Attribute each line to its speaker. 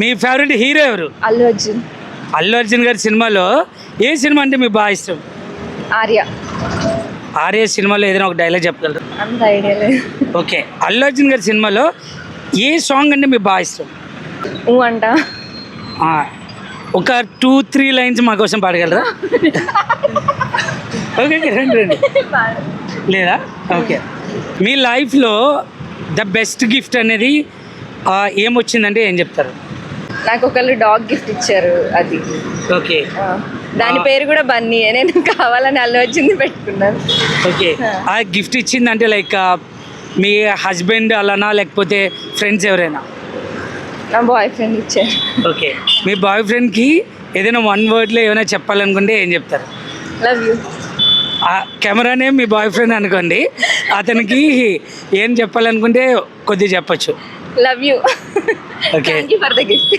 Speaker 1: మీ favourite hero ఎవరు?
Speaker 2: అల్లు అర్జున్.
Speaker 1: అల్లు అర్జున్ గారి సినిమాలో ఏ సినిమా అంటే మీకు బాగా ఇష్టం?
Speaker 2: ఆర్య.
Speaker 1: ఆర్య సినిమాలో ఏదైనా ఒక డైలాగ్ చెప్పగలరు?
Speaker 2: అంత ఐడియా లేదు.
Speaker 1: ఓకే, అల్లు అర్జున్ గారి సినిమాలో ఏ సాంగ్ అంటే మీకు బాగా ఇష్టం?
Speaker 2: అంట
Speaker 1: ఆ, ఒక 2-3 లైన్స్ మా కోసం పాడగలరా? ఓకే, రండి రండి. లేదా? ఓకే, మీ లైఫ్లో ద బెస్ట్ గిఫ్ట్ అనేది ఏమొచ్చిందంటే ఏం చెప్తారు?
Speaker 2: నాకు ఒకళ్ళు డాగ్ గిఫ్ట్ ఇచ్చారు. అది
Speaker 1: ఓకే,
Speaker 2: దాని పేరు కూడా బన్నీ. నేను కావాలని అల్లు అర్జున్ పెట్టుకున్నాను.
Speaker 1: ఓకే, ఆ గిఫ్ట్ ఇచ్చిందంటే లైక్ మీ హస్బెండ్ అలానా లేకపోతే ఫ్రెండ్స్ ఎవరైనా?
Speaker 2: నా బాయ్ ఫ్రెండ్ ఇచ్చారు.
Speaker 1: ఓకే, మీ బాయ్ ఫ్రెండ్కి ఏదైనా 1 వర్డ్లో ఏమైనా చెప్పాలనుకుంటే ఏం చెప్తారు?
Speaker 2: Love you.
Speaker 1: ఆ కెమెరానే మీ బాయ్ ఫ్రెండ్ అనుకోండి, అతనికి ఏం చెప్పాలనుకుంటే కొద్దిగా చెప్పచ్చు.
Speaker 2: Love you.
Speaker 1: Okay,
Speaker 2: thank you for the gift.